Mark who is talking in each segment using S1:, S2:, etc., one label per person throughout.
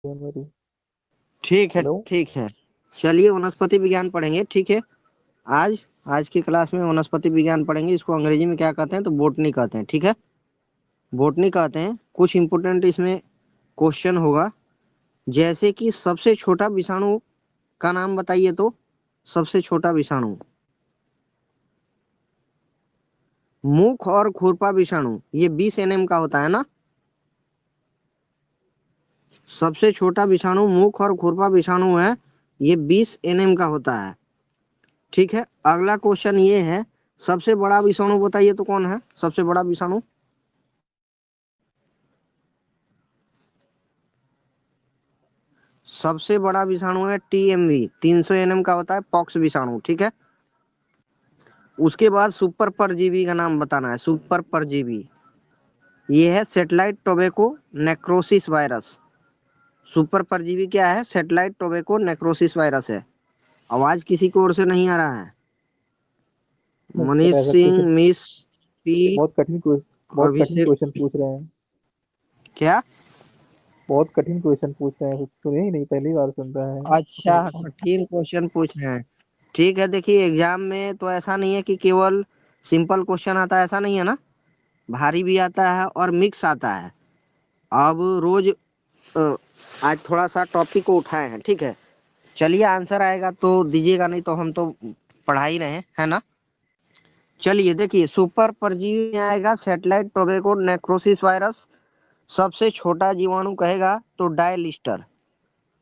S1: जनवरी।
S2: ठीक है,
S1: हेलो।
S2: ठीक है। चलिए वनस्पति विज्ञान पढ़ेंगे, ठीक है। आज आज की क्लास में वनस्पति विज्ञान पढ़ेंगे। इसको अंग्रेजी में क्या कहते हैं, तो बोटनी कहते हैं, ठीक है। बोटनी कहते हैं। कुछ इंपोर्टेंट इसमें क्वेश्चन होगा, जैसे कि सबसे छोटा विषाणु का नाम बताइए तो। सबसे छोटा विषाणु, मुख और खुरपा विषाणु, ये 20 एनएम का होता है ना। सबसे छोटा विषाणु मुख और खुरपा विषाणु है, ये 20 एनएम का होता है, ठीक है। अगला क्वेश्चन ये है, सबसे बड़ा विषाणु बताइए तो कौन है सबसे बड़ा विषाणु। सबसे बड़ा विषाणु है टीएमवी, 300 एनएम का होता है, पॉक्स विषाणु, ठीक है। उसके बाद सुपर परजीवी का नाम बताना है। सुपर परजीवी ये है satellite tobacco necrosis virus. Super परजीवी क्या है, सेटेलाइट टोबैको नेक्रोसिस वायरस है। आवाज किसी की ओर से नहीं आ रहा है।
S1: सर
S2: मनीष
S1: ऐसा
S2: सिंह,
S1: क्वेश्चन
S2: मिस पी,
S1: बहुत कठिन
S2: अभिषेक,
S1: क्वेश्चन पूछ रहे हैं।
S2: क्या।
S1: बहुत कठिन क्वेश्चन पूछ रहे हैं, कुछ सुने ही नहीं, पहली बार सुन रहा है।
S2: अच्छा, कठिन क्वेश्चन पूछ रहे हैं। ठीक है, देखिए एग्जाम में तो ऐसा नहीं है कि केवल सिंपल क्वेश्चन आता है, ऐसा नहीं है ना। भारी भी आता है और मिक्स आता है। अब रोज अ, आज थोड़ा सा टॉपिक को उठाए हैं, ठीक है। चलिए आंसर आएगा तो दीजिएगा, नहीं तो हम तो पढ़ा ही रहे हैं, है ना। चलिए देखिए, सुपर परजीवी में आएगा सेटेलाइट टोबैको नेक्रोसिस वायरस। सबसे छोटा जीवाणु कहेगा तो डायलिस्टर,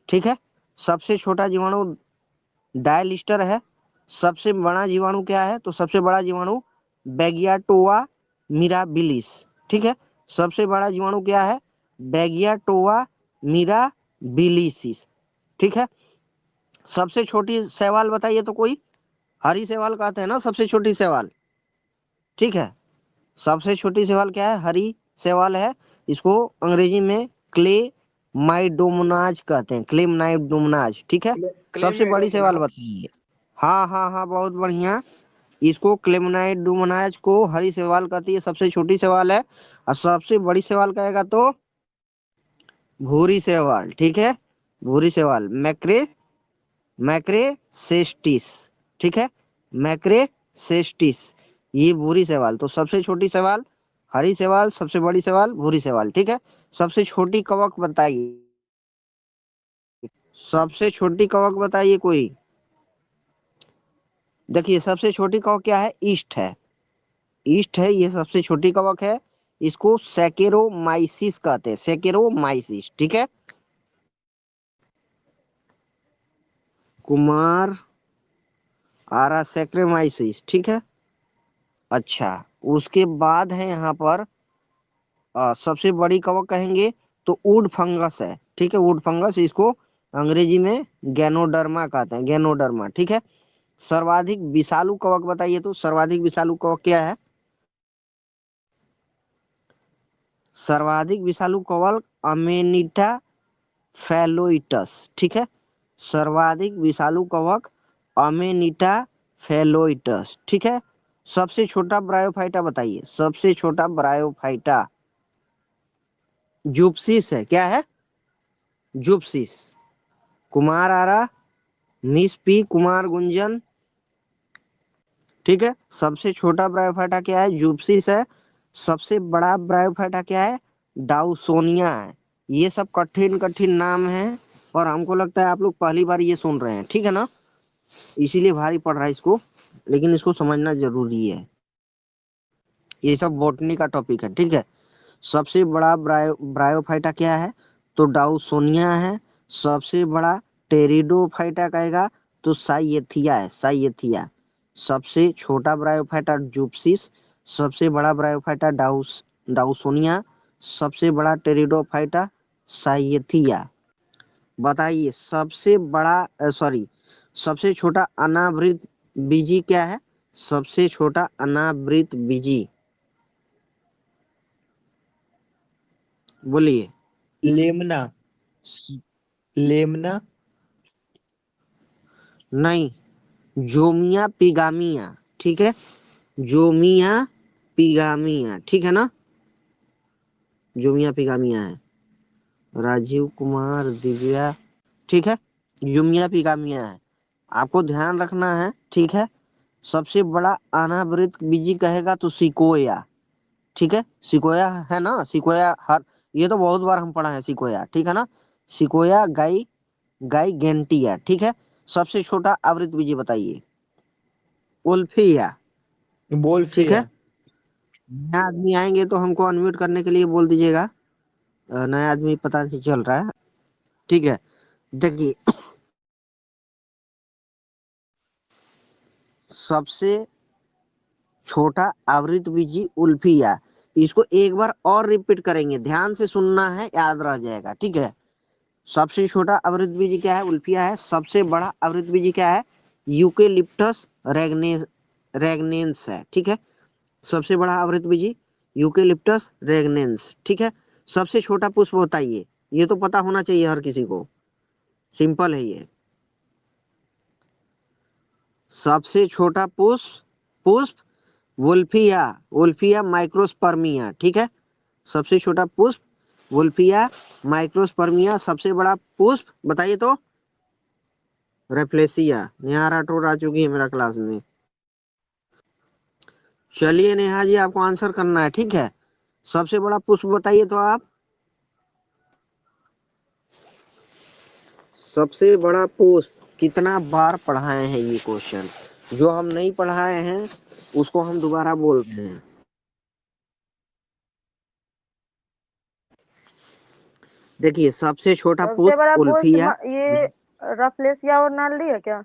S2: ठीक है। सबसे छोटा जीवाणु डायलिस्टर है। सबसे बड़ा जीवाणु क्या है, तो सबसे बड़ा जीवाणु बैगियाटोवा मिराबिलिस, ठीक है। सबसे बड़ा जीवाणु क्या है, बैगियाटोवा मिराबिलिसिस, ठीक है। सबसे छोटी शैवाल बताइए तो कोई। हरी शैवाल कहते हैं ना सबसे छोटी शैवाल, ठीक है। सबसे छोटी शैवाल क्या है, हरी शैवाल है। इसको अंग्रेजी में क्ले माइडोमोनाज कहते हैं, क्लेम माइडोमोनाज, ठीक है। सबसे बड़ी शैवाल बताइए। हाँ हाँ हाँ, बहुत बढ़िया। इसको क्लेमनाइड डुमनाज को हरी शैवाल कहती है, सबसे छोटी शैवाल है। और सबसे बड़ी शैवाल कहेगा तो भूरी शैवाल, ठीक है। भूरी शैवाल मैक्रे मैक्रेसेस्टिस, ठीक है। मैक्रेसेस्टिस, ये भूरी शैवाल। तो सबसे छोटी शैवाल हरी शैवाल, सबसे बड़ी शैवाल भूरी शैवाल, ठीक है। सबसे छोटी कवक बताइए। सबसे छोटी कवक बताइए कोई। देखिए सबसे छोटी कवक क्या है, ईस्ट है। ईस्ट है, ये सबसे छोटी कवक है। इसको सैकेरोमाइसिस कहते हैं, सैकेरोमाइसिस, ठीक है। कुमार आरा सैक्रोमाइसिस, ठीक है। अच्छा, उसके बाद है यहाँ पर सबसे बड़ी कवक कहेंगे तो वुड फंगस है, ठीक है। वुड फंगस, इसको अंग्रेजी में गैनोडर्मा कहते हैं, गैनोडर्मा, ठीक है। सर्वाधिक विषालु कवक बताइए तो। सर्वाधिक विषालु कवक क्या है, सर्वाधिक विषालु कवक अमेनिटा फैलोइटस, ठीक है। सर्वाधिक विषालु कवक अमेनिटा फैलोइटस, ठीक है। सबसे छोटा ब्रायोफाइटा बताइए। सबसे छोटा ब्रायोफाइटा जुप्सिस है, क्या है, जुप्सिस। कुमार आरा, मिस पी कुमार गुंजन, ठीक है। सबसे छोटा ब्रायोफाइटा क्या है, जुप्सिस है। सबसे बड़ा ब्रायोफाइटा क्या है, डाउसोनिया है। ये सब कठिन कठिन नाम है, और हमको लगता है आप लोग पहली बार ये सुन रहे हैं, ठीक है ना। इसीलिए भारी पड़ रहा है इसको, लेकिन इसको समझना जरूरी है। ये सब बॉटनी का टॉपिक है, ठीक है। सबसे बड़ा ब्रायोफाइटा क्या है, तो डाउसोनिया है। सबसे बड़ा टेरिडोफाइटा कहेगा तो साइएथिया है, साइएथिया। सबसे छोटा ब्रायोफाइटा जुप्सिस। सबसे बड़ा ब्रायोफाइटा डाउसोनिया। सबसे बड़ा टेरिडोफाइटा साइएथिया। बताइए सबसे बड़ा सॉरी, सबसे छोटा अनावृत बीजी क्या है। सबसे छोटा अनावृत बीजी, बोलिए।
S1: लेमना। लेमना।
S2: नहीं, जोमिया पिगामिया, ठीक है। जोमिया पिगामिया, ठीक है ना। जोमिया पिगामिया है। राजीव कुमार, दिव्या, ठीक है। युमिया पिगामिया है। आपको ध्यान रखना है, ठीक है। सबसे बड़ा अनावृत बीजी कहेगा तो सिकोया, ठीक है। सिकोया है ना, सिकोया हर, ये तो बहुत बार हम पढ़ा है सिकोया, ठीक है ना। सिकोया गाई, गाई गेंटिया, ठीक है। सबसे छोटा आवृत बीजी बताइए। उल्फिया, ठीक है।
S1: बोल्फिया।
S2: नया आदमी आएंगे तो हमको अनम्यूट करने के लिए बोल दीजिएगा। नया आदमी पता नहीं चल रहा है, ठीक है। देखिए, सबसे छोटा आवृत बीजी उल्फिया। इसको एक बार और रिपीट करेंगे, ध्यान से सुनना है, याद रह जाएगा, ठीक है। सबसे छोटा आवृत बीजी क्या है? उल्फिया है। सबसे बड़ा आवृत बीजी क्या है? यूकेलिप्टस रेगनेस, रेगनेंस है, ठीक है। सबसे बड़ा आवृत बीजी यूकेलिप्टस रेगनेंस, ठीक है। सबसे छोटा पुष्प बताइए, ये तो पता होना चाहिए हर किसी को, सिंपल है ये। सबसे छोटा पुष्प, पुष्प वुल्फिया, वुल्फिया माइक्रोस्पर्मिया, ठीक है। सबसे छोटा पुष्प वुल्फिया माइक्रोस्पर्मिया। सबसे बड़ा पुष्प बताइए तो? रेफ्लेसिया। नेहा राठौर आ चुकी है मेरा क्लास में। चलिए नेहा जी, आपको आंसर करना है, ठीक है। सबसे बड़ा पुष्प बताइए तो आप। सबसे बड़ा पुष्प, कितना बार पढ़ाए हैं ये क्वेश्चन, जो हम नहीं पढ़ाए हैं उसको हम दोबारा बोल रहे हैं। देखिए, सबसे छोटा
S3: सबसे
S2: पुष्प
S3: बड़ा पोस्ट
S2: उल्फिया।
S3: ये रफलेसिया और नाल्दी है क्या?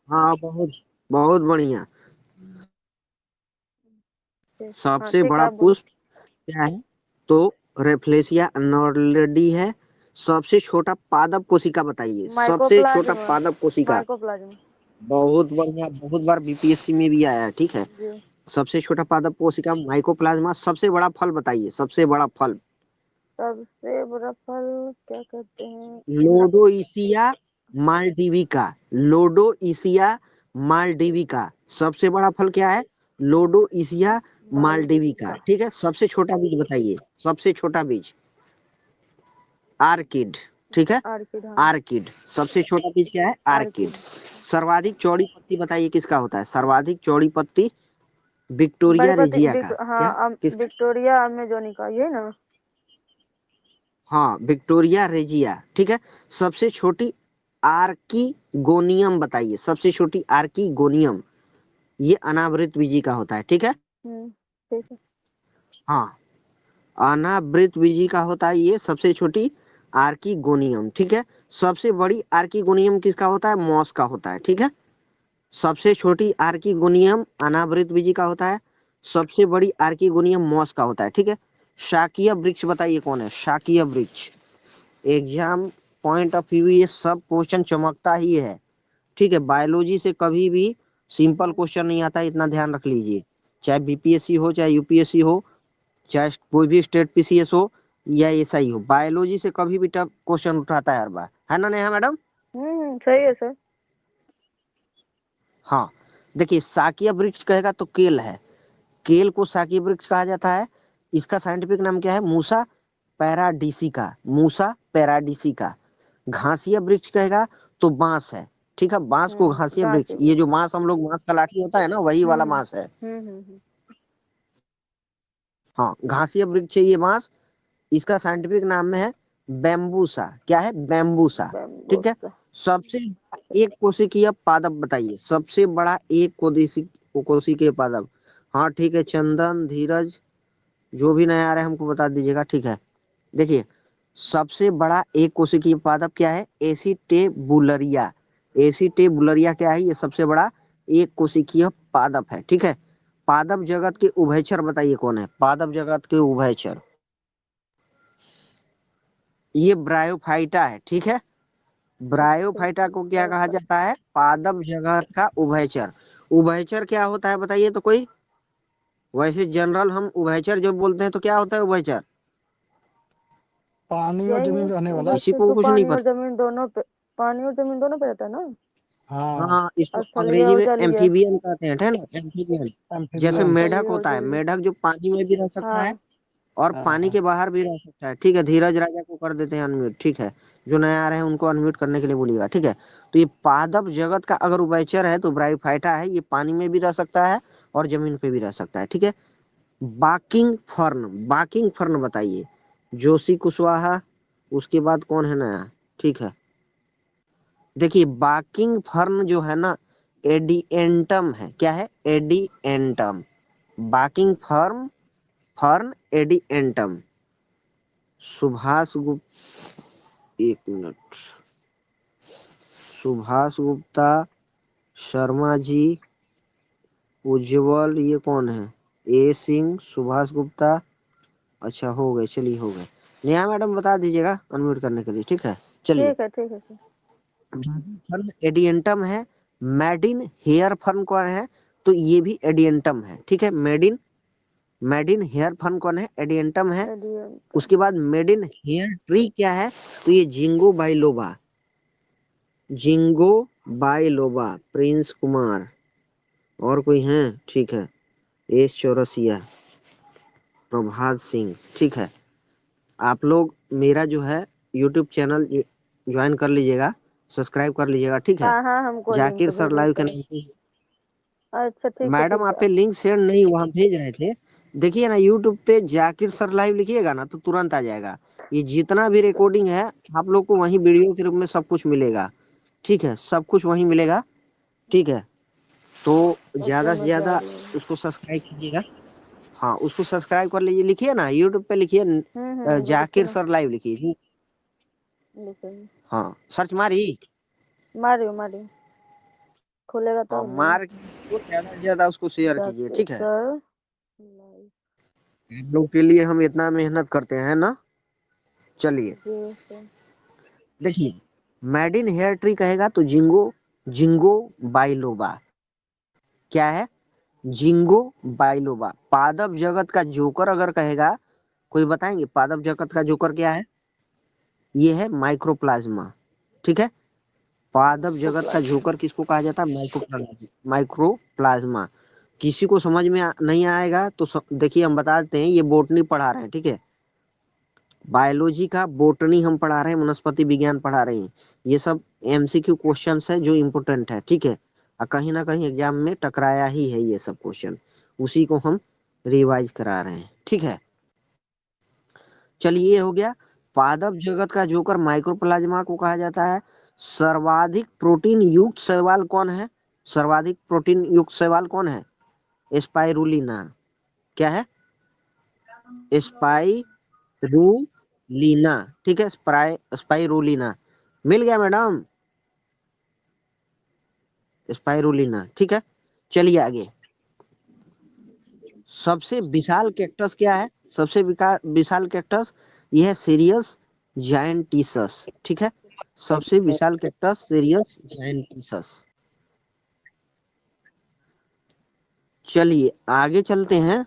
S2: हाँ, बहुत बहुत बढ़िया।
S3: हाँ
S2: सबसे
S3: ठीक है,
S2: बड़ा
S3: आप बोलो।
S2: पुष्प क्या है? तो रेफ्लेसिया नॉर्लडी है। सबसे छोटा पादप कोशिका बताइए, सबसे छोटा
S3: माइकोप्लाज्म,
S2: पादप कोशिका।
S3: माइकोप्लाज्म।
S2: बहुत बढ़िया, बहुत बार बीपीएससी में भी आया है, ठीक है।
S3: जी।
S2: सबसे छोटा पादप कोशिका माइकोप्लाज्मा। सबसे बड़ा फल बताइए, सबसे बड़ा फल।
S3: सबसे बड़ा फल क्या कहते हैं?
S2: लोडोइसिया मालडीविका, लोडोइसिया मालडीविका। सबसे बड़ा फल क्या है? लोडोइसिया मालडीविका,
S3: मालदीव।
S2: ठीक है। सबसे छोटा बीज बताइए, सबसे छोटा बीज आर्किड, ठीक है।
S3: आर्किड, हाँ।
S2: आर्किड, सबसे छोटा बीज क्या है? आर्किड।
S3: आर्किड।
S2: सर्वाधिक चौड़ी पत्ती बताइए किसका होता है? सर्वाधिक चौड़ी पत्ती विक्टोरिया रेजिया का। क्या?
S3: हाँ,
S2: किस?
S3: विक्टोरिया अमेजोनिका, ये ना?
S2: हाँ, विक्टोरिया रेजिया, ठीक है। सबसे छोटी आर्कीगोनियम बताइए, सबसे छोटी आर्कीगोनियम। ये अनावृत बीजी का होता है, ठीक है।
S3: ठीक है।
S2: हाँ, अनावृत बीजी का होता है ये सबसे छोटी आर्कीगोनियम, ठीक है। सबसे बड़ी आर्कीगोनियम किसका होता है? मॉस का होता है, ठीक है। सबसे छोटी आर्कीगोनियम अनावृत बीजी का होता है। सबसे बड़ी आर्कीगोनियम मॉस का होता है, ठीक है। शाकीय वृक्ष बताइए कौन है? शाकीय वृक्ष। एग्जाम पॉइंट ऑफ व्यू ये सब क्वेश्चन चमकता ही है, ठीक है। बायोलॉजी से कभी भी सिंपल क्वेश्चन नहीं आता, इतना ध्यान रख लीजिए। चाहे बीपीएससी हो, चाहे यूपीएससी हो, चाहे कोई भी स्टेट पीसीएस हो या एसआई हो, बायोलॉजी से कभी भी टफ क्वेश्चन उठाता है हर बार, है ना नेहा मैडम?
S3: सही है सर।
S2: हाँ, देखिए, साकीय वृक्ष कहेगा तो केल है। केल को साकीय वृक्ष कहा जाता है। इसका साइंटिफिक नाम क्या है? मूसा पैराडीसिका, मूसा पैराडीसिका। घासीय वृक्ष कहेगा तो बांस है, ठीक है। बांस को घासीय वृक्ष,
S3: घाटी
S2: ये
S3: भी।
S2: जो बांस हम लोग, बांस का लाठी होता है ना, वही वाला
S3: हम्म
S2: बांस है।
S3: हम्म।
S2: हाँ, घासीय वृक्ष है ये बांस। इसका साइंटिफिक नाम है बैम्बूसा। क्या है? बैम्बूसा, ठीक है।
S3: बैम्बूसा।
S2: सबसे एक कोशिकीय पादप बताइए, सबसे बड़ा एक कोशिकीय पादप। हाँ ठीक है, चंदन, धीरज, जो भी नया आ रहा है हमको बता दीजिएगा, ठीक है। देखिए, सबसे बड़ा एक कोशिकीय पादप क्या है? एसिटेबुलरिया। एसिटेबुलरिया क्या है? ये सबसे बड़ा एक कोशिकीय पादप है, ठीक है। पादप जगत के उभयचर बताइए कौन है? पादप जगत के उभयचर, ये ब्रायोफाइटा है, ठीक है। ब्रायोफाइटा को क्या कहा जाता है? पादप जगत का उभयचर। उभयचर क्या होता है बताइए तो कोई? वैसे जनरल हम उभयचर जब बोलते हैं तो क्या होता है उभयचर?
S4: पानी और
S3: यही है,
S4: जमीन रहने वाला।
S2: किसी
S3: उभयचर
S2: को
S3: तो
S2: कुछ नहीं
S3: पानी और
S2: पता?
S3: जमीन दोनों पे, पानी और जमीन दोनों पे रहता है ना?
S4: हाँ,
S2: हाँ, इसको
S3: स्थलीय
S2: अंग्रेजी
S3: और
S2: में
S3: जलीय।
S2: एम्फीबियन कहते हैं, है ना, एम्फीबियन। जैसे
S4: एम्फीबियंस।
S2: मेढक
S3: स्थलीय और
S2: होता है,
S3: जलीय।
S2: मेढक जो पानी में भी रह सकता है
S3: हाँ
S2: और पानी के बाहर भी रह सकता है। ठीक है, धीरज राजा को कर देते हैं अनम्यूट। ठीक है, जो नया आ रहे हैं उनको अनम्यूट करने के लिए बोलिएगा। ठीक है, तो ये पादप जगत का अगर उभयचर है तो ब्रायोफाइटा है। ये पानी में भी रह सकता है और जमीन पे भी रह सकता है। ठीक है, बाकिंग फर्न बताइए। जोशी कुशवाहा, उसके बाद कौन है नया? ठीक है, देखिए बाकिंग फर्न जो है ना, एडिएंटम है। क्या है? Adiantum. Walking fern Adiantum. Subhash Gupta, एक मिनट, सुभाष गुप्ता, शर्मा जी, उज्जवल, ये कौन है? ए सिंह, सुभाष गुप्ता। अच्छा, हो गए, चलिए हो गए। नेहा मैडम बता दीजिएगा अनम्यूट करने के लिए। ठीक है, चलिए।
S3: ठीक है ठीक है ठीक।
S2: फर्न एडियंटम है। मेडिन हेयर फर्न कौन है? तो ये भी एडियंटम है। ठीक है, मेडिन हेयर फर्न कौन है? एडियंटम है।
S3: एडिएंटम।
S2: उसके बाद मेडिन हेयर ट्री क्या है? तो ये ginkgo biloba. Ginkgo biloba, Prince Kumar. और कोई है? ठीक है, एस चौरसिया, प्रभात सिंह। ठीक है, आप लोग मेरा जो है यूट्यूब चैनल ज्वाइन कर लीजिएगा, सब्सक्राइब कर लीजिएगा। ठीक है,
S3: हाँ हाँ, हमको लिंक
S2: जाकिर सर
S3: भेज
S2: लाइव के
S3: दें।
S2: नाम से।
S3: अच्छा
S2: मैडम
S3: ठीक
S2: आप
S3: है।
S2: पे लिंक शेयर नहीं, वहां भेज रहे थे। देखिए ना, यूट्यूब पे जाकिर सर लाइव लिखिएगा ना तो तुरंत आ जाएगा। ये जितना भी रिकॉर्डिंग है आप लोग को वहीं वीडियो के रूप में सब कुछ मिलेगा। ठीक है, सब कुछ वहीं मिलेगा। ठीक है, तो
S3: ओके,
S2: ज्यादा से
S3: मैं जा
S2: ज्यादा
S3: रही हूँ।
S2: उसको सब्सक्राइब कीजिएगा। हाँ, उसको सब्सक्राइब कर लीजिए। लिखिए ना यूट्यूब पे, लिखिए
S3: लिखी
S2: जाकिर
S3: ना।
S2: सर लाइव लिखिए।
S3: लिखेंगे।
S2: हाँ, सर्च मारी।
S3: मारी खुलेगा
S2: हाँ,
S3: तब ना।
S2: मार के उसको ज्यादा से ज्यादा उसको शेयर कीजिए।
S3: जाकिर
S2: ठीक है,
S3: सर लाइव।
S2: आप लोग के लिए हम इतना मेहनत करते हैं ना। चलिए,
S3: जी सर।
S2: देखिए मेड इन हेयर ट्री कहेगा तो जिंगो, जिंगो बाइलोबा। क्या है? Ginkgo biloba. पादप जगत का जोकर अगर कहेगा, कोई बताएंगे पादप जगत का जोकर क्या है? ये है माइक्रोप्लाज्मा। ठीक है, पादप जगत का
S3: माइक्रोप्लाज्मा।
S2: जोकर किसको कहा जाता है? माइक्रोप्लाज्मा। माइक्रोप्लाज्मा। किसी को समझ में नहीं आएगा तो देखिए हम बता देते हैं, ये बोटनी पढ़ा रहे हैं। ठीक है, बायोलॉजी का बोटनी हम पढ़ा रहे हैं, वनस्पति विज्ञान पढ़ा रहे हैं। ये सब एमसीक्यू क्वेश्चंस है जो इम्पोर्टेंट है। ठीक है, और कहीं ना कहीं एग्जाम में टकराया ही है ये सब क्वेश्चन, उसी को हम रिवाइज करा रहे हैं। ठीक है, चलिए ये हो गया। पादप जगत का जोकर माइक्रोप्लाज्मा को कहा जाता है। सर्वाधिक प्रोटीन युक्त शैवाल कौन है? सर्वाधिक प्रोटीन युक्त शैवाल कौन है? स्पाइरुलिना। क्या है? स्पाइरुलिना। ठीक है, स्पाइरुलिना। मिल गया मैडम, स्पाइरुलिना। ठीक है, चलिए आगे। सबसे विशाल कैक्टस क्या है? सबसे विशाल कैक्टस यह है सीरियस जायंटिसस। ठीक है, सबसे विशाल कैक्टस सीरियस जायंटिसस। चलिए आगे चलते हैं।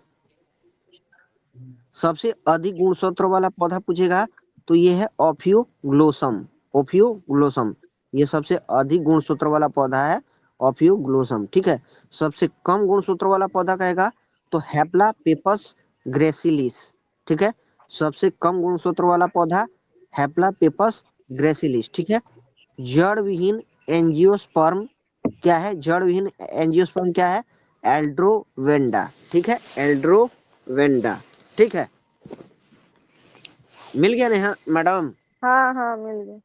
S2: सबसे अधिक गुणसूत्र वाला पौधा पूछेगा तो ये है ओफियोग्लोसम। ओफियोग्लोसम, ये सबसे अधिक गुणसूत्र वाला पौधा है, ओफियोग्लोसम। ठीक है, सबसे कम गुणसूत्र वाला पौधा कहेगा तो हैप्ला पेपस ग्रेसिलिस। ठीक है, सबसे कम गुणसूत्र वाला पौधा हैप्ला पेपस ग्रेसिलिस। ठीक है, जड़ विहीन एंजियोस्पर्म क्या है? जड़ विहीन एंजियोस्पर्म क्या है? एल्ड्रोवेंडा। ठीक है, एल्ड्रोवेंडा। ठीक है, मिल गया नेहा मैडम?
S3: हाँ हाँ, मिल गया।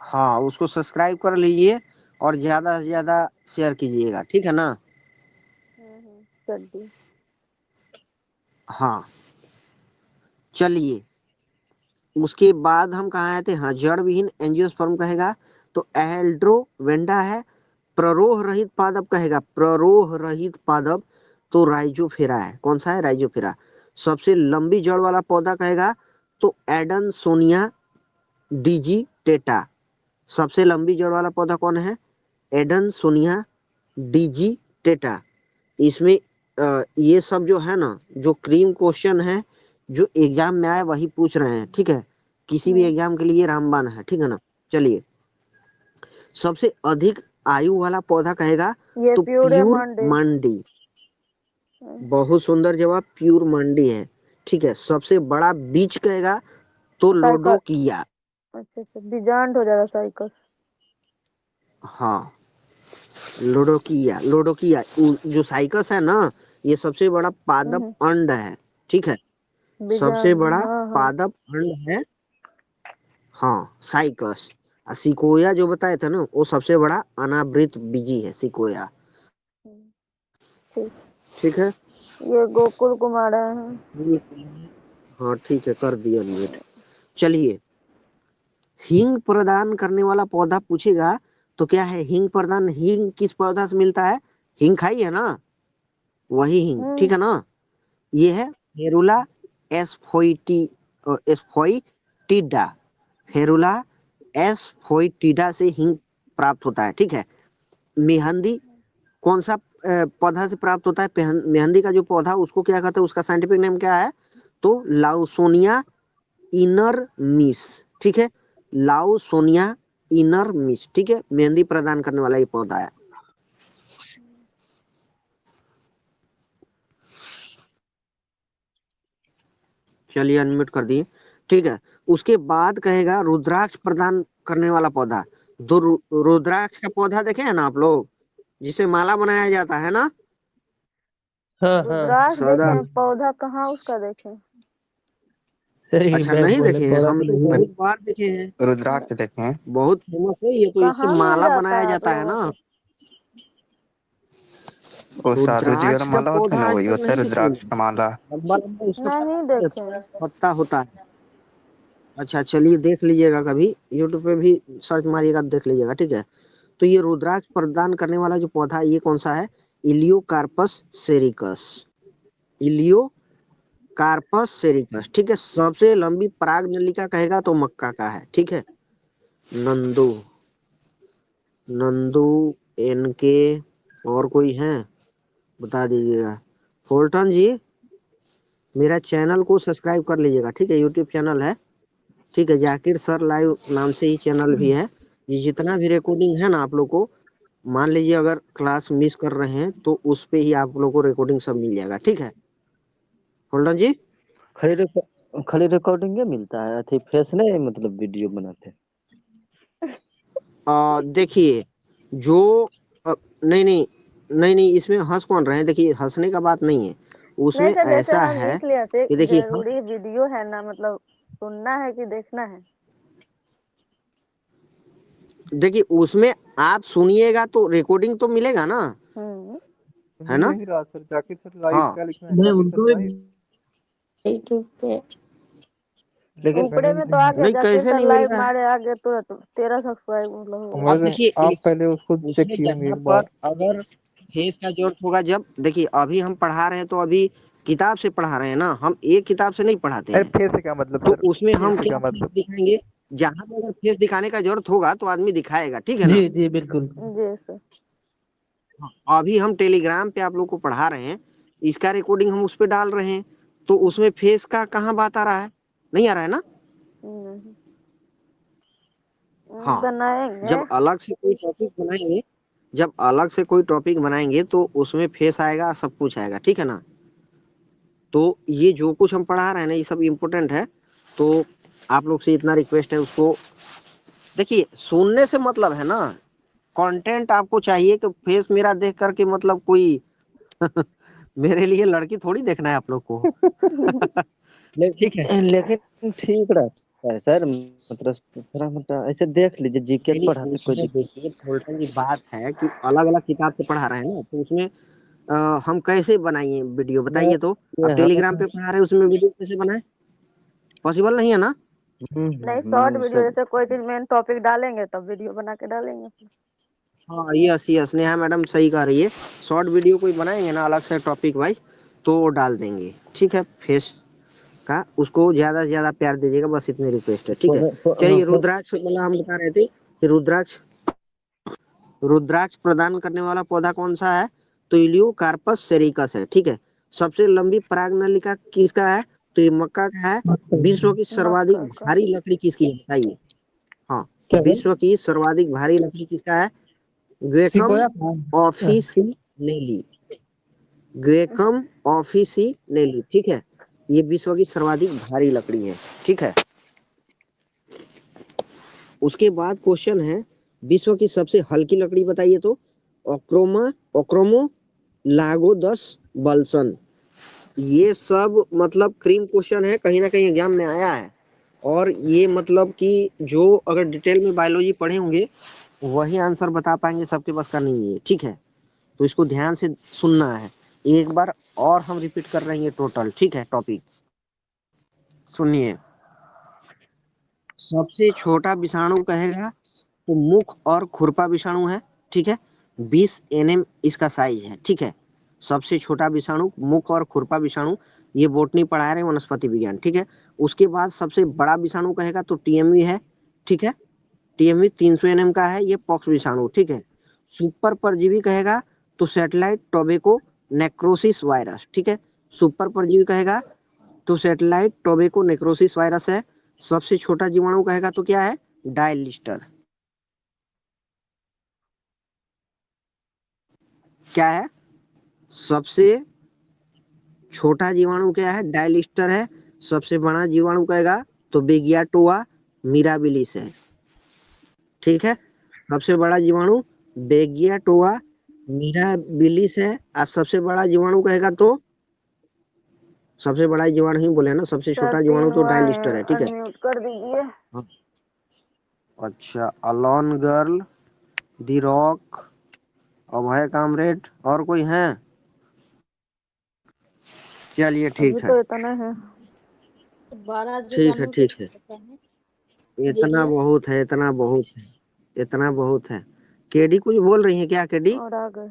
S2: हाँ, उसको सब्सक्राइब कर लीजिए और ज्यादा से ज्यादा शेयर कीजिएगा। ठीक है ना?
S3: कर दी।
S2: हाँ, चलिए उसके बाद हम कहाँ आए थे? हाँ, जड़ विहीन एंजियोस्पर्म कहेगा तो एल्ड्रोवेंडा है। प्ररोह रहित पादप कहेगा, प्ररोह रहित पादप तो राइजोफेरा है। कौन सा है? राइजोफेरा। सबसे लंबी जड़ वाला पौधा कहेगा तो एडनसोनिया डिजिटेटा। सबसे लंबी जड़ वाला पौधा कौन है? एडनसोनिया डिजिटेटा। इसमें ये सब जो है ना, जो क्रीम क्वेश्चन है जो एग्जाम में आए वही पूछ रहे हैं। ठीक है, किसी भी
S3: हम्म,
S2: एग्जाम के लिए रामबाण है। ठीक है ना? चलिए, सबसे अधिक आयु वाला पौधा कहेगा
S3: ये
S2: तो
S3: प्यूरे
S2: प्यूर
S3: मंडे।
S2: मांडी। बहुत सुंदर जवाब, प्यूर मांडी है। ठीक है, सबसे बड़ा बीज कहेगा तो
S3: साइकिल।
S2: लोडोकिया।
S3: अच्छा अच्छा, बिजांड हो जाएगा साइकिल।
S2: हाँ, लोडोकिया, लोडोकिया जो साइकस है ना, ये सबसे बड़ा पादप
S3: हम्म,
S2: अंड है। ठीक है, सबसे
S3: बिजांड,
S2: बड़ा
S3: हाँ हाँ।
S2: पादप अंड है। हाँ, साइकस। सिकोया जो बताए थे ना, वो सबसे बड़ा अनावृत बीजी है, सिकोया।
S3: ठीक।
S2: ठीक है,
S3: ये गोकुल कुमार है।
S2: हाँ ठीक है, कर दिया म्यूट। चलिए, हींग प्रदान करने वाला पौधा पूछेगा तो क्या है हींग प्रदान? हींग किस पौधा से मिलता है? हींग खाई है ना, वही हींग। ठीक है ना, ये है फेरुला एस्फोइटी एस्फोइटिडा। फेरुला एस्फोइटिडा से हींग प्राप्त होता है। ठीक है, मेहंदी कौन सा पौधा से प्राप्त होता है? मेहंदी का जो पौधा, उसको क्या कहते हैं? उसका साइंटिफिक नेम क्या है? तो लाउसोनिया इनरमिस। ठीक है, लाउसोनिया इनरमिस। ठीक है, मेहंदी प्रदान करने वाला ये पौधा है। चलिए, अनम्यूट कर दिए। ठीक है, उसके बाद कहेगा रुद्राक्ष प्रदान करने वाला पौधा। दो रुद्राक्ष का पौधा देखे हैं ना आप लोग, जिसे माला बनाया जाता है ना?
S4: हाँ हाँ।
S3: रुद्राक्ष
S2: सदा।
S3: देखे, पौधा कहाँ उसका देखे?
S4: सही
S2: अच्छा,
S4: मैं
S2: नहीं
S4: बोले
S2: देखे हैं?
S4: पौधा
S2: हम
S4: तो
S2: तो
S4: नहीं।
S2: बहुत बार देखे हैं,
S5: रुद्राक्ष देखे हैं।
S2: बहुत फेमस है ये तो, इससे
S3: कहाँ मिल
S2: माला
S3: जाता
S2: बनाया
S3: है आप
S2: जाता है
S3: लोगों
S2: ना।
S3: को?
S5: वो साधु जी वाला
S2: रुद्राक्ष का
S5: माला होता है
S2: पौधा
S5: ना,
S2: आज
S5: वही
S2: तक
S5: होता है
S2: नहीं देखे?
S5: रुद्राक्ष का माला।
S2: लंबा लंबा उसका
S3: नहीं
S2: पता है,
S3: देखे।
S2: पत्ता होता है। अच्छा, चलिए देख लीजिएगा, कभी यूट्यूब पे भी सर्च मारिएगा, देख लीजिएगा। ठीक है, तो ये रुद्राक्ष प्रदान करने वाला जो पौधा है, ये कौन सा है? इलियोकार्पस सेरिकस। इलियोकार्पस सेरिकस। ठीक है, सबसे लंबी पराग नलिका कहेगा तो मक्का का है। ठीक है, नंदू, नंदू, एनके, और कोई है बता दीजिएगा। फुलटन जी, मेरा चैनल को सब्सक्राइब कर लीजिएगा। ठीक है, यूट्यूब चैनल है। ठीक है, जाकिर सर लाइव नाम से ही चैनल भी है। ये जितना भी रिकॉर्डिंग है ना, आप लोग को मान लीजिए अगर क्लास मिस कर रहे हैं तो उस पे ही आप लोग को रिकॉर्डिंग सब मिल जाएगा। ठीक है, फुलटन जी।
S4: खाली रिकॉर्डिंग मिलता है, अथी फेस नहीं मतलब वीडियो बनाते?
S2: देखिए, जो नहीं नहीं नहीं नहीं, इसमें हंस कौन रहे हैं? देखिए, हंसने का बात नहीं है,
S3: नहीं
S2: उसमें
S3: सर, जैसे
S2: ऐसा
S3: हम
S2: है
S3: लिख लिए थे,
S2: कि देखिए हम,
S3: जरूरी वीडियो है ना, मतलब सुनना है कि देखना है?
S2: देखिए उसमें आप सुनिएगा तो रिकॉर्डिंग तो मिलेगा ना,
S3: हम्म।
S2: है
S1: मिल
S2: ना?
S1: नहीं रहा सर, जाकिर सर लाइव
S2: हाँ,
S1: क्या लिखना है?
S4: नहीं
S1: जाकिर
S4: उनको
S1: सर
S4: भी,
S1: लाइव।
S3: यूट्यूब पे
S4: लेकिन
S3: ऊपरे
S1: मैंने
S3: में
S1: भी
S3: तो आ
S1: नहीं
S3: गया,
S2: नहीं
S3: जाकिर
S2: कैसे
S3: सर
S2: नहीं मिल
S3: लाइव
S2: रहा है?
S3: मारे आ गया, तो 13 सब्सक्राइब मतलब हो गया।
S2: अब
S1: समझ रहे हैं
S2: देखिए
S1: आप, पहले उसको चेक
S2: उसमें
S1: किए होंगे
S2: जहाँ
S1: एक
S2: पर
S1: बार।
S2: अगर फेस का जरूरत होगा, जब देखिए अभी हम पढ़ा रहे हैं तो अभी किताब से पढ़ा रहे हैं ना, हम एक किताब से नहीं पढ़ाते
S1: अरे
S2: हैं।
S1: फेस से क्या मतलब
S2: तो
S1: सर?
S2: उसमें
S1: फेस
S2: हम
S1: से
S2: क्या
S1: क्या
S2: फेस
S1: मतलब?
S2: दिखाएंगे? जहां पर अगर फेस दिखाने का जरूरत होगा तो आदमी दिखाएगा। ठीक है
S4: जी
S2: ना?
S4: जी बिल्कुल।
S3: जी सर।
S2: हाँ, अभी हम टेलीग्राम पे आप लोग को पढ़ा रहे हैं, इसका रिकॉर्डिंग हम उस पे डाल रहे हैं, तो उसमें फेस का कहाँ बात आ रहा है? नहीं आ रहा है ना?
S3: नहीं।
S2: हाँ,
S3: बनाएंगे।
S2: जब अलग से कोई टॉपिक बनाएंगे, जब अलग से कोई टॉपिक बनाएंगे तो उसमें फेस आएगा, सब कुछ आएगा। ठीक है ना? तो ये जो कुछ हम पढ़ा रहे हैं ना, ये सब इम्पोर्टेंट है। तो आप लोग से इतना रिक्वेस्ट है, उसको देखिए, सुनने से मतलब है ना, कंटेंट आपको चाहिए कि फेस मेरा देख करके मतलब कोई मेरे लिए लड़की थोड़ी देखना है आप लोग को। ठीक है,
S4: लेकिन ठीक रहता है सर, मतलब थोड़ा मतलब ऐसे देख लीजिए, जीके
S2: यानी
S4: पढ़ाते कोई
S2: उसमें देखिए फुलटन की बात है कि अलग अलग किताब से पढ़ा रहे हैं ना, तो उसमें हम कैसे बनाइए वीडियो
S4: मैं
S2: बताइए तो?
S4: ये
S2: अब
S4: हाँ।
S2: टेलीग्राम पे पढ़ा रहे हैं, उसमें वीडियो कैसे बनाए? पॉसिबल नहीं है ना?
S3: नहीं, शॉर्ट वीडियो,
S4: सब
S3: जैसे कोई चीज मेन टॉपिक डालेंगे तब वीडियो बना के डालेंगे।
S2: हाँ, यस यस, नेहा मैडम सही कह रही है। शॉर्ट वीडियो कोई बनाएंगे ना अलग से टॉपिक वाइज, तो वो डाल देंगे। ठीक है, फेस का उसको ज्यादा से ज्यादा प्यार दीजिएगा, बस इतनी रिक्वेस्ट है। ठीक है, चलिए, रुद्राक्ष मतलब हम बता रहे थे कि रुद्राक्ष, रुद्राक्ष प्रदान करने वाला पौधा कौन सा है? तो इलियोकार्पस सेरिकस है। ठीक है, सबसे लंबी परागनलिका किसका है? तो ये मक्का का है। विश्व की सर्वाधिक
S3: मक्का का।
S2: भारी लकड़ी किसकी है बताइए? हाँ,
S4: क्या भाई?
S2: विश्व की सर्वाधिक भारी लकड़ी किसका है? ग्वेकम
S4: सिकोया था।
S2: ऑफिसिनेली। ग्वेकम ऑफिसिनेली। ठीक है, ये विश्व की सर्वाधिक भारी लकड़ी है, ठीक है। उसके बाद क्वेश्चन है विश्व की सबसे हल्की लकड़ी बताइए तो ओक्रोमो लागोदस बल्सन। ये सब मतलब क्रीम क्वेश्चन है, कहीं ना कहीं एग्जाम में आया है, और ये मतलब कि जो अगर डिटेल में बायोलॉजी पढ़े होंगे वही आंसर बता पाएंगे, सबके बस का नहीं है, ठीक है। तो इसको ध्यान से सुनना है एक बार, और हम रिपीट कर रहे हैं टोटल, ठीक है। टॉपिक सुनिए, सबसे छोटा विषाणु कहेगा तो मुख और खुरपा विषाणु है, ठीक है। 20 nm इसका साइज है, ठीक है। सबसे छोटा विषाणु मुख और खुरपा विषाणु, ये बोटनी पढ़ा रहे हैं, वनस्पति विज्ञान, ठीक है। उसके बाद सबसे बड़ा विषाणु कहेगा तो टीएमवी है, ठीक है। टीएमवी 300 nm का है, ये पॉक्स विषाणु, ठीक है। सुपर परजीवी कहेगा तो सैटेलाइट टोबैको नेक्रोसिस वायरस, ठीक है। सुपर परजीवी कहेगा तो सैटेलाइट टोबैको नेक्रोसिस वायरस है। सबसे छोटा जीवाणु कहेगा तो क्या है, डायलिस्टर। क्या है, सबसे छोटा जीवाणु क्या है, डायलिस्टर है। सबसे बड़ा जीवाणु कहेगा तो बेगियाटोआ मिराबिलिस है, ठीक है। सबसे बड़ा जीवाणु बेगियाटोआ मिराबिलिस है। और सबसे बड़ा जीवाणु कहेगा तो, सबसे बड़ा जीवाणु ही बोले ना, सबसे
S3: सर
S2: छोटा जीवाणु
S3: 3
S2: तो
S3: हुआ
S2: डायलिस्टर
S3: है,
S2: है, ठीक है।
S3: अनम्यूट कर दीजिए।
S2: हाँ। अच्छा, अलोन गर्ल, दी रॉक, अभय कामरेड, और कोई है? चलिए
S3: अभी
S2: ठीक है,
S3: तो इतना है।
S6: 12
S2: ठीक है,
S6: जीवाणु के
S2: ठीक है।
S6: पता है।
S2: इतना
S6: लीजिए।
S2: बहुत है, इतना बहुत है, इतना बहुत है। केडी कुछ बोल रही है क्या, केडी?
S3: और आ गए।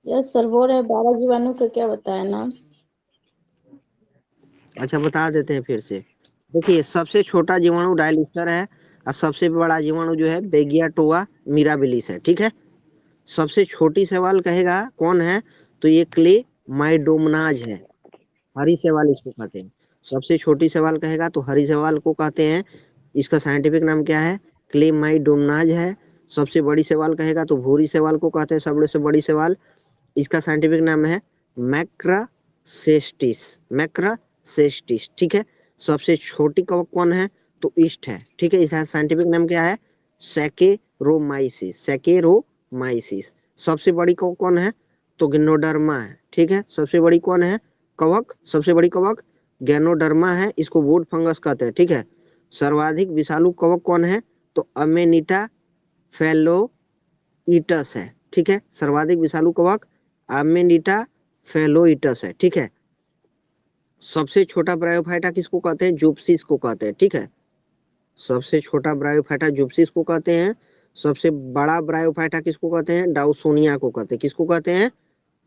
S6: यस सर, बोल रहे 12 जीवाणु का क्या बताया नाम?
S2: अच्छा, बता देते हैं फिर से। देखिए, सबसे छोटा जीवाणु डायलिस्टर है, और सबसे बड़ा जीवाणु जो है बेगियाटोआ मिराबिलिस है, ठीक है। सबसे छोटी सवाल कहेगा कौन है, तो ये क्ले माइडोमनाज है, हरी शैवाल इसको कहते हैं। सबसे छोटी सवाल कहेगा तो हरी शैवाल को कहते हैं। इसका साइंटिफिक नाम क्या है, क्लेमाइडोमनाज है। सबसे बड़ी शैवाल कहेगा तो भूरी शैवाल को कहते हैं, सबसे बड़ी शैवाल। इसका साइंटिफिक नाम है मैक्रासेस्टिस, मैक्रासेस्टिस, ठीक है। सबसे छोटी कवक कौन है, तो ईस्ट है, ठीक है। इसका साइंटिफिक नाम क्या है, सैकेरोमाइसिस, सैकेरोमाइसिस। सबसे बड़ी कवक कौन है, तो गिनोडर्मा है, ठीक है। सबसे बड़ी कौन है कवक, सबसे बड़ी कवक गैनोडर्मा है, इसको वुड फंगस कहते हैं, ठीक है। सर्वाधिक विषालु कवक कौन है, तो अमेनिटा फेलोइटस है, ठीक है। सर्वाधिक विषालु कवक अमेनिटा फेलोइटस है, ठीक है। सबसे छोटा ब्रायोफाइटा किसको कहते हैं, जुप्सिस को कहते हैं, ठीक है। सबसे छोटा ब्रायोफाइटा जुप्सिस को कहते हैं। सबसे बड़ा ब्रायोफाइटा किसको कहते हैं, डाउसोनिया को कहते हैं। किसको कहते हैं,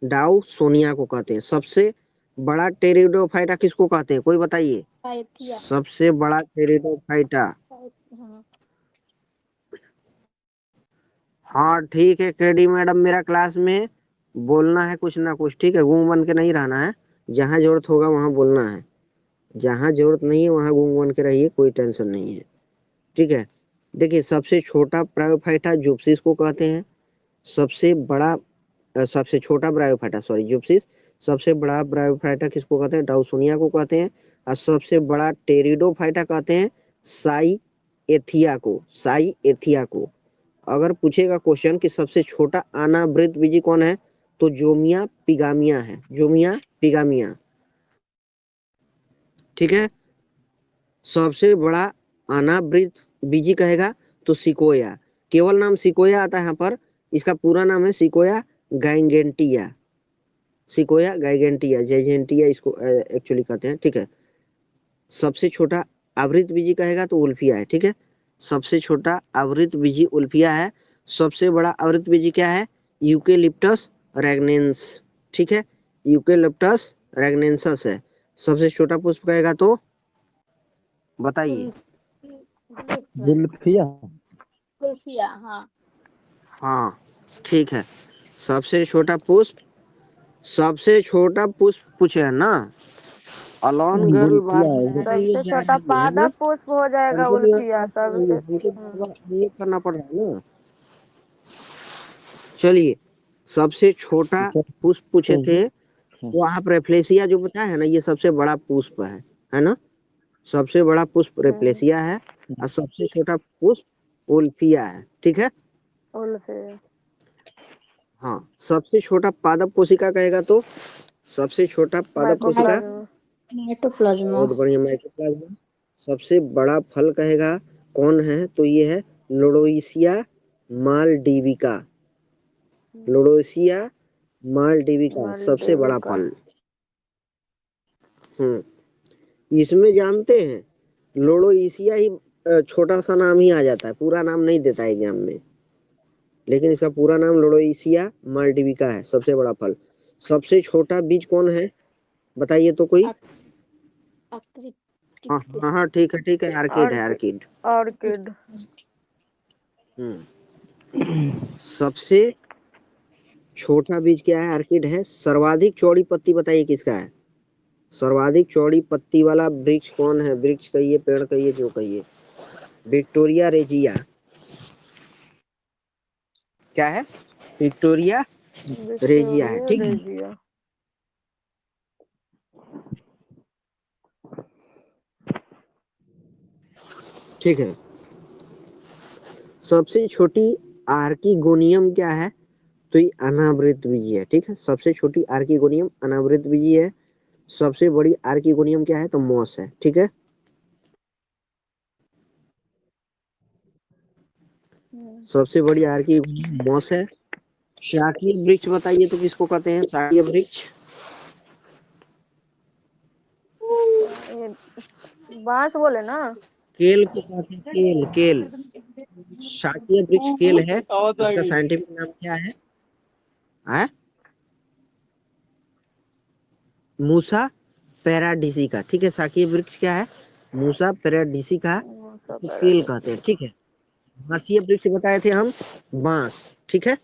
S2: डाउसोनिया को कहते हैं। सबसे बड़ा टेरिडोफाइटा किसको कहते हैं, कोई बताइए।
S6: पाइथिया।
S2: सबसे बड़ा टेरिडोफाइटा,
S6: हाँ।
S2: हाँ ठीक है केडी मैडम, मेरा क्लास में बोलना है कुछ ना कुछ, ठीक है। गूंग बन के नहीं रहना है, जहाँ जरूरत होगा वहां बोलना है, जहाँ जरूरत नहीं है वहां गूंग बन के रहिए, कोई टेंशन नहीं है, ठीक है। देखिए, सबसे छोटा ब्रायोफाइटा जुप्सिस को कहते हैं। सबसे बड़ा सबसे छोटा ब्रायोफाइटा, सॉरी जुप्सिस। सबसे बड़ा ब्रायोफाइटा किसको कहते हैं, डाउसोनिया को कहते हैं। और सबसे बड़ा टेरिडोफाइटा कहते हैं साई एथिया को, साई एथिया को। अगर पूछेगा क्वेश्चन कि सबसे छोटा अनावृत बीजी कौन है, तो जोमिया पिगामिया है, जोमिया पिगामिया, ठीक है। सबसे बड़ा अनावृत बीजी कहेगा तो सिकोया, केवल नाम सिकोया आता है यहाँ पर, इसका पूरा नाम है सिकोया गाइगेंटिया, सिकोया गाइगेंटिया, जैजेंटिया इसको एक्चुअली कहते हैं, ठीक है। सबसे छोटा आवृत बीजी कहेगा तो उल्फिया है, ठीक है। सबसे छोटा आवृत बीजी उल्फिया है। सबसे बड़ा आवृत बीजी क्या है, यूकेलिप्टस रेगनेंस, ठीक है। यूकेलिप्टस रेगनेंसस है। सबसे छोटा पुष्प कहेगा तो बताइए।
S1: जुल्फिया।
S6: कुल्फिया, हाँ।
S2: हाँ ठीक है। सबसे छोटा पुष्प, सबसे छोटा पुष्प पूछे है ना, अलोन गर्ल बार
S1: जुल्फिया
S2: बार
S1: है।
S2: आ रही है,
S3: सबसे
S2: जा
S3: छोटा
S2: रही है ना।
S3: पादप पुष्प हो जाएगा
S2: हमको भी
S3: उल्फिया, सबसे।
S2: हमको बार उल्लेख करना पड़ रहा है ना। चलिए, सबसे छोटा
S1: पूछा
S2: पुष्प पूछे
S1: तो
S2: थे वो आप रेफ्लेसिया जो बताया है ना, ये सबसे बड़ा पुष्प है ना। सबसे बड़ा पुष्प रेफ्लेसिया है और सबसे छोटा पुष्प ओल्फिया है, ठीक है।
S3: ओल्फे।
S2: हाँ, सबसे छोटा पादप कोशिका कहेगा तो सबसे छोटा पादप कोशिका
S3: माइकोप्लाज्मा।
S6: माइटोप्लाज्मा।
S2: बहुत बढ़िया, माइक्रोप्लाज्मा। सबसे बड़ा फल कहेगा कौन है तो ये है लोडोइसिया मालडीविका। लोडोइसिया मालडीविका सबसे बड़ा फल। इसमें जानते हैं लोडोइसिया ही छोटा सा नाम ही आ जाता है, पूरा नाम नहीं देता है एग्जाम में, लेकिन इसका पूरा नाम लोडोइसिया मालडीविका है, सबसे बड़ा फल। सबसे छोटा बीज कौन है बताइए तो कोई। हाँ हाँ हाँ, ठीक है, आर्किड है, आर्किड।
S3: ऑर्किड।
S2: सबसे छोटा बीज क्या है, आर्किड है। सर्वाधिक चौड़ी पत्ती बताइए किसका है। सर्वाधिक चौड़ी पत्ती वाला वृक्ष कौन है, वृक्ष कहिए, पेड़ कहिए, जो कहिए। Victoria regia. क्या है, विक्टोरिया रेजिया है, ठीक है।
S3: रेजिया।
S2: ठीक है। सबसे छोटी आर्किगोनियम क्या है तो ये अनावृत बीजी है, ठीक है। सबसे छोटी आर्किगोनियम अनावृत बीजी है। सबसे बड़ी आर्किगोनियम क्या है तो मॉस है, ठीक है। सबसे बड़ी आर्किगोनियम मॉस है। शाकीय वृक्ष बताइए तो किसको कहते हैं, शाकीय वृक्ष।
S3: बांस बोले ना।
S2: केल को कहते हैं, केल केल। शाकीय वृक्ष केल है, इसका साइंटिफिक नाम क्या है, है? मूसा पैराडीसिका, ठीक है। शाकीय वृक्ष क्या है, मूसा पैराडीसिका, तो केल कहते हैं, ठीक है। घासीय वृक्ष बताए थे हम, बांस, ठीक है।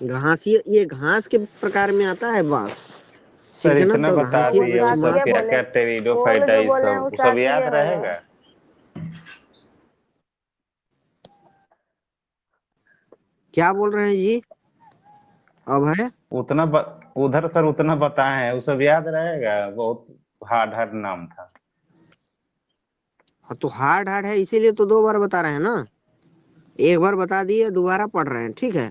S2: घासीय, ये घास के प्रकार में आता है बांस,
S5: सर
S2: ठीक है ना।
S5: इतना
S2: तो
S5: बता
S2: घासीय
S5: दिए,
S2: वृक्ष
S5: वो सब क्या क्या टेरिडोफाइटा, ये सब सब याद रहेगा।
S2: क्या बोल रहे हैं जी, अब है
S5: उधर सर उतना बताए हैं, वो सब याद रहेगा, बहुत हार्ड हार्ड नाम था।
S2: तो हार्ड हार्ड है इसीलिए तो 2 बार बता रहे हैं ना। एक बार बता दिए, दोबारा पढ़ रहे हैं, ठीक है।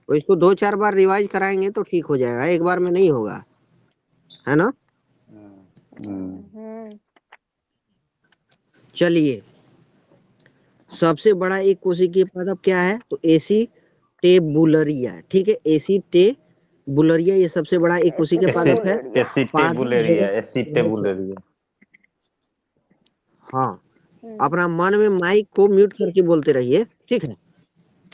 S2: तो इसको 2-4 बार रिवाइज कराएंगे तो ठीक हो जाएगा, एक बार में नहीं होगा, है ना। चलिए, सबसे बड़ा एक कोशिकीय पादप क्या है तो एसीटेबुलरिया, ठीक है। एसीटेबुलरिया ये सबसे बड़ा एक कोशिकीय पादप है।
S5: एसिटेबुलेरिया।
S2: हाँ, अपना मन में माइक को म्यूट करके बोलते रहिए, ठीक है,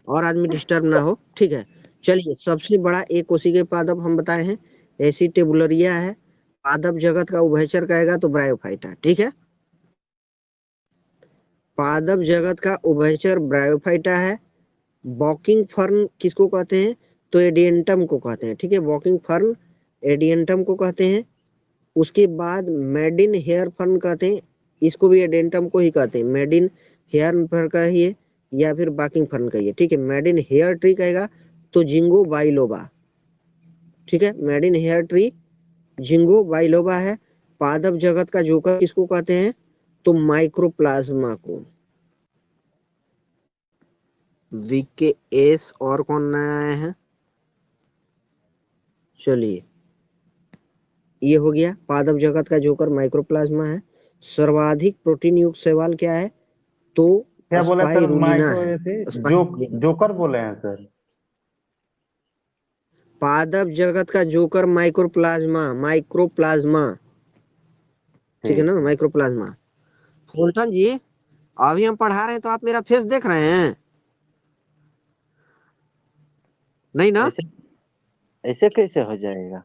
S2: और आदमी डिस्टर्ब ना हो, ठीक है। चलिए, सबसे बड़ा एक कोशिकीय पादप हम बताए हैं एसिटेबुलरिया है। पादप जगत का उभयचर कहेगा तो ब्रायोफाइटा, ठीक है। पादप जगत का उभयचर ब्रायोफाइटा है। वॉकिंग फर्न किसको कहते हैं तो एडियंटम को कहते हैं, ठीक है। वॉकिंग फर्न एडियंटम को कहते हैं। उसके बाद मेडिन हेयर फर्न कहते हैं, इसको भी एडेंटम को ही कहते हैं। मेडिन हेयर फर्न कहिए या फिर वॉकिंग फर्न कहिए, ठीक है। मेडिन हेयर ट्री कहेगा तो जिंगो बाइलोबा, ठीक है। मेडिन हेयर ट्री जिंगो बाइलोबा है। पादप जगत का जोकर किसको कहते हैं तो माइक्रोप्लाज्मा को। वीकेएस और कौन नया आया है, चलिए, ये हो गया। पादप जगत का जोकर माइक्रोप्लाज्मा है। सर्वाधिक प्रोटीन युक्त शैवाल क्या है तो
S5: क्या बोला सर,
S2: स्पाइरुलिना
S5: माइक्रो
S2: है।
S5: जैसे
S2: स्पाइरुलिना,
S5: जोकर बोले हैं सर।
S2: पादप जगत का जोकर माइक्रोप्लाज्मा, माइक्रोप्लाज्मा, ठीक है ना, माइक्रोप्लाज्मा। फुलटन जी, अभी हम पढ़ा रहे हैं तो आप मेरा फेस देख रहे हैं नहीं ना।
S4: ऐसे ऐसे कैसे हो जाएगा।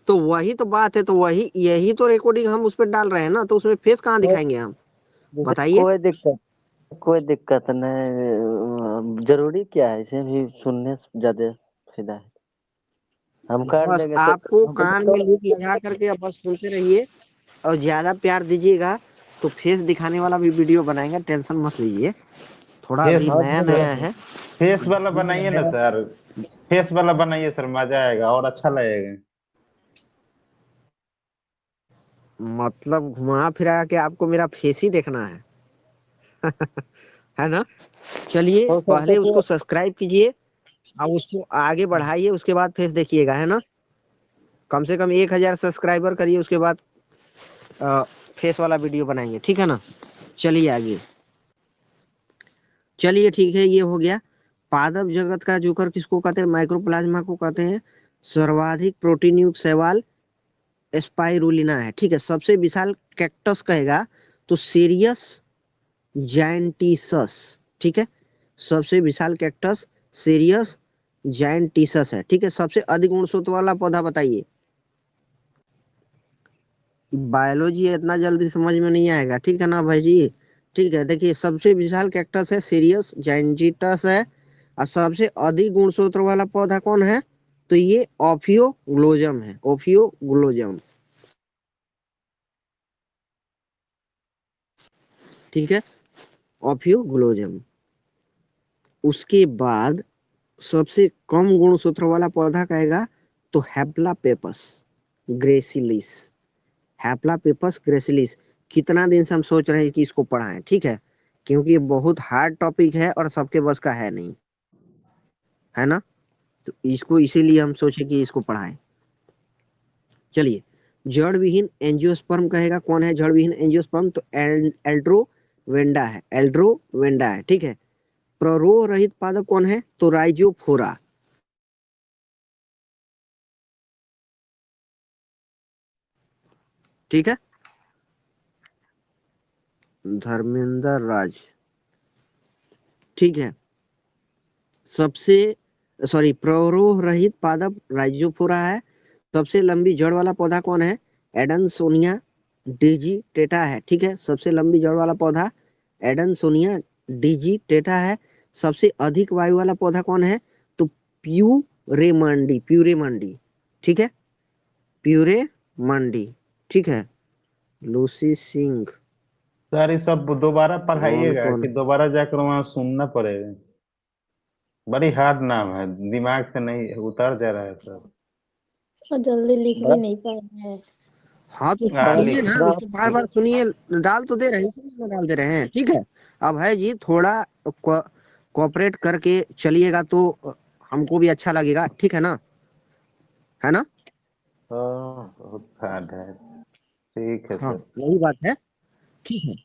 S2: तो वही तो बात है, तो वही यही तो रिकॉर्डिंग हम उस पर डाल रहे हैं ना, तो उसमें फेस कहाँ दिखाएंगे हम,
S4: जैसे
S2: बताइए।
S4: कोई दिक्कत नहीं, जरूरी क्या है, इसे भी सुनने से ज्यादा फायदा है। हम कर
S2: बस
S4: देंगे तो
S2: आपको कान में लूप लगा करके अब बस सुनते रहिए और ज्यादा प्यार दीजिएगा तो फेस दिखाने वाला भी वीडियो बनाएंगे, टेंशन मत लीजिए। थोड़ा
S5: फेस
S2: अभी नया नया है।
S5: फेस वाला बनाइए ना सर, फेस वाला बनाइए सर, मजा आएगा और अच्छा लगेगा।
S2: मतलब घुमा फिरा के आपको मेरा फेस ही देखना है है ना? चलिए
S4: तो सर
S2: पहले
S4: देखिए,
S2: उसको सब्सक्राइब कीजिए और उसको आगे बढ़ाइए, उसके बाद फेस देखिएगा, है ना? कम से कम 1000 सब्सक्राइबर करिए, उसके बाद फेस वाला वीडियो बनाएंगे, ठीक है ना? चलिए आगे। चलिए ठीक है, ये हो गया। पादप जगत का जोकर किसको कहते हैं? माइक्रोप्लाज्मा को कहते हैं। सर्वाधिक प्रोटीन युक्त शैवाल स्पाइरुलिना है, ठीक है। सबसे विशाल कैक्टस कहेगा तो सीरियस जायंटिसस, ठीक है। सबसे विशाल कैक्टस सीरियस जायंटिसस है, ठीक है। सबसे अधिक गुणसूत्र वाला पौधा बताइए। बायोलॉजी इतना जल्दी समझ में नहीं आएगा, ठीक है ना भाई जी? ठीक है, देखिए सबसे विशाल कैक्टस है सीरियस जायंटिसस है। और सबसे अधिक गुणसूत्र वाला पौधा कौन है? तो ये ओफियोग्लोजम है, ओफियोग्लोजम, ठीक है, ओफियोग्लोजम। उसके बाद सबसे कम गुणसूत्र वाला पौधा कहेगा तो हैप्लापेपस ग्रेसिलिस, हैप्लापेपस ग्रेसिलिस। कितना दिन से हम सोच रहे हैं कि इसको पढ़ाएं, ठीक है, क्योंकि ये बहुत हार्ड टॉपिक है और सबके बस का है नहीं, है ना? तो इसको इसीलिए हम सोचे कि इसको पढ़ाएं। चलिए, जड़ विहीन एंजियोस्पर्म कहेगा कौन है? जड़ विहीन एंजियोस्पर्म तो एल्ड्रोवेंडा है, एल्ड्रोवेंडा है, ठीक है। प्ररोह रहित पादप कौन है? तो राइजोफोरा, ठीक है। धर्मेंद्र राज, ठीक है। सबसे सॉरी प्ररोह रहित पादप राइजोफोरा है। सबसे लंबी जड़ वाला पौधा कौन है? एडनसोनिया डिजिटेटा है, ठीक है। सबसे लंबी जड़ वाला पौधा एडनसोनिया डिजिटेटा है। सबसे अधिक वायु वाला पौधा कौन है? तो प्यूरेमंडी, प्यूरेमंडी, ठीक है, प्यूरेमंडी, ठीक है। लूसी सिंह,
S5: सर ये सब दोबारा
S2: और
S5: पढ़ाइएगा
S2: कौन?
S5: कि दोबारा जाकर वहाँ सुनना पड़ेगा? बड़ी हार्ड नाम है, दिमाग से नहीं उतर जा रहा है सर।
S6: और जल्दी लिख भी
S4: बड़ा
S6: नहीं पा रहे हैं।
S2: हाँ तो
S5: हाँ
S4: बड़ा
S2: सुनिए ना,
S5: लिख।
S4: बड़ा
S2: उसको बार बार सुनिए। डाल तो दे रहे हैं, इसी में डाल दे रहे हैं, ठीक है। अब है जी, थोड़ा कोऑपरेट करके चलिएगा तो हमको भी अच्छा लगेगा, ठीक है ना? है ना?
S5: हाँ बहुत हार्ड है। ठीक है
S2: हाँ
S5: सर।
S2: यही बात है, ठीक है।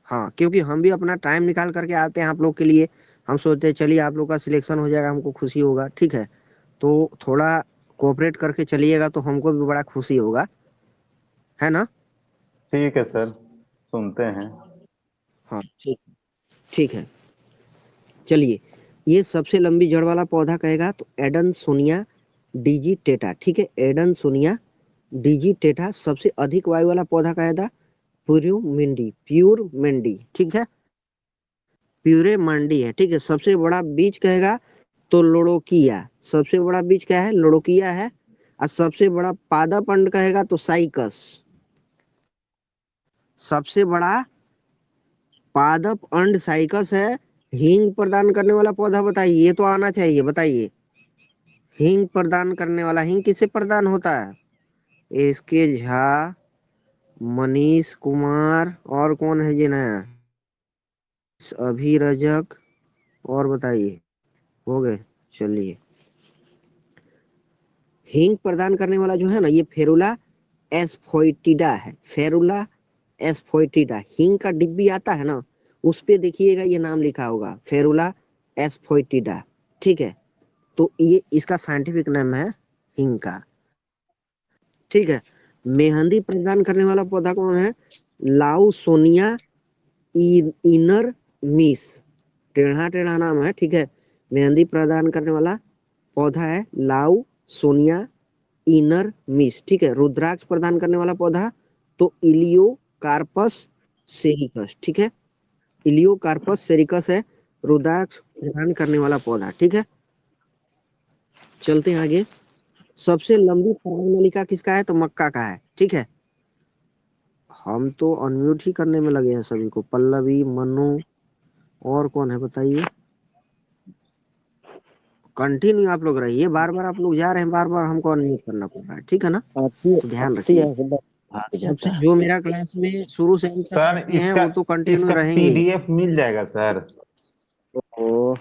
S2: हाँ, क्योंकि हम भी अपना टाइम निकाल करके आते हैं आप लोग के लिए। हम सोचते हैं चलिए आप लोग का सिलेक्शन हो जाएगा, हमको खुशी होगा, ठीक है। तो थोड़ा कोऑपरेट करके चलिएगा तो हमको भी बड़ा खुशी होगा, है ना?
S5: ठीक है सर, सुनते हैं।
S2: हाँ ठीक, ठीक है। चलिए, ये सबसे लंबी जड़ वाला पौधा कहेगा तो एडनसोनिया डिजिटेटा, ठीक है। एडनसोनिया डिजिटेटा। सबसे अधिक वायु वाला पौधा कहेगा प्यूरमेंडी, प्यूरमेंडी, ठीक है, प्यूरेमंडी है, ठीक है। सबसे बड़ा बीज कहेगा तो लोड़ोकिया। सबसे बड़ा बीज क्या है? लोड़ोकिया है। और सबसे बड़ा पादप अंड कहेगा तो साइकस। सबसे बड़ा पादप अंड साइकस है। हींग प्रदान करने वाला पौधा बताइए, ये तो आना चाहिए, बताइए। हींग प्रदान करने वाला, हींग किससे प्रदान होता है? एसके झा, मनीष कुमार, और कौन है जी नया? अभिरजक, और बताइए, हो गए। चलिए, हींग प्रदान करने वाला जो है ना, ये फेरुला एस्फोइटिडा है, फेरुला एस्फोइटिडा। हींग का डिब्बी आता है ना, उस पे देखिएगा ये नाम लिखा होगा, फेरुला एस्फोइटिडा, ठीक है। तो ये इसका साइंटिफिक नाम है हींग का, ठीक है। मेहंदी प्रदान करने वाला पौधा कौन है? लाउसोनिया इनर मिस, टेढ़ा टेढ़ा नाम है, ठीक है। मेहंदी प्रदान करने वाला पौधा है लाउ सोनिया इनर मिस, ठीक है। रुद्राक्ष प्रदान करने वाला पौधा तो इलियो कार्पस सेरिकस, ठीक है। इलियो कार्पस सेरिकस है रुद्राक्ष प्रदान करने वाला पौधा, ठीक है। चलते हैं आगे। सबसे लंबी पराग नलिका किसका है? तो मक्का का है, ठीक है। हम तो अनम्यूट ही करने में लगे हैं सभी को। पल्लवी, मनु, और कौन है बताइए? कंटिन्यू आप लोग रहिए, बार बार आप लोग जा रहे हैं, बार बार हमको अनम्यूट करना पड़ रहा है, ठीक है ना? तो ध्यान
S4: आती
S2: रखिए।
S4: है एकदम भाग
S2: सबसे
S4: जाता है।
S2: जो मेरा क्लास में शुरू से अंत तक
S5: सर
S2: रहते हैं
S5: इसका
S2: वो तो कंटिन्यू
S5: इसका
S2: रहेंगे ही।
S5: पीडीएफ मिल जाएगा सर?
S4: ओ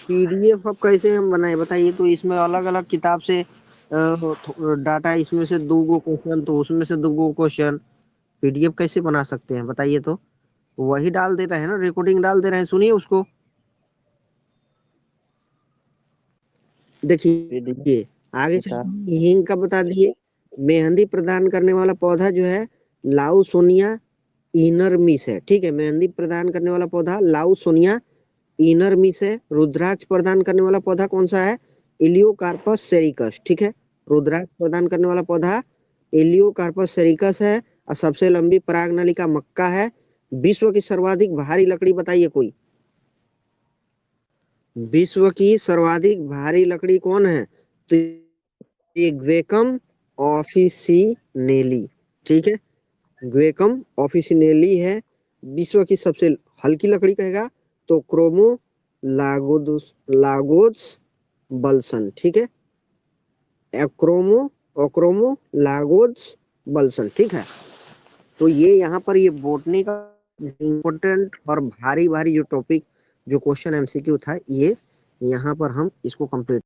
S2: पीडीएफ अब कैसे हम बनाए बताइए? तो इसमें अलग अलग किताब से डाटा, इसमें से 2 क्वेश्चन तो उसमें से 2 क्वेश्चन, पीडीएफ कैसे बना सकते हैं बताइए? तो वही डाल दे रहे हैं ना, रिकॉर्डिंग डाल दे रहे हैं, सुनिए उसको।
S4: पीडीएफ
S2: देखिए आगे
S4: निकाल।
S2: चलिए, हींग का बता दिए। मेहंदी प्रदान करने वाला पौधा जो है लाउसोनिया इनरमिस है, ठीक है। मेहंदी प्रदान करने वाला पौधा लाउसोनिया इनरमिस है। रुद्राक्ष प्रदान करने वाला पौधा कौन सा है? इलियोकार्पस सेरिकस, ठीक है। रुद्राक्ष प्रदान करने वाला पौधा इलियोकार्पस सेरिकस है। और सबसे लंबी पराग नलिका मक्का है। विश्व की सर्वाधिक भारी लकड़ी बताइए कोई? विश्व की सर्वाधिक भारी लकड़ी कौन है? तो ये ग्वेकम ऑफिसिनेली, ठीक है। ग्वेकम ऑफिसिनेली है। विश्व की सबसे हल्की लकड़ी कहेगा तो क्रोमो लागोस बल्सन, ठीक है। एक्रोमो लागोस बल्सन, ठीक है। तो ये यहाँ पर ये बोटनी का इम्पोर्टेंट और भारी भारी जो टॉपिक, जो क्वेश्चन एमसीक्यू था, ये यहाँ पर हम इसको कंप्लीट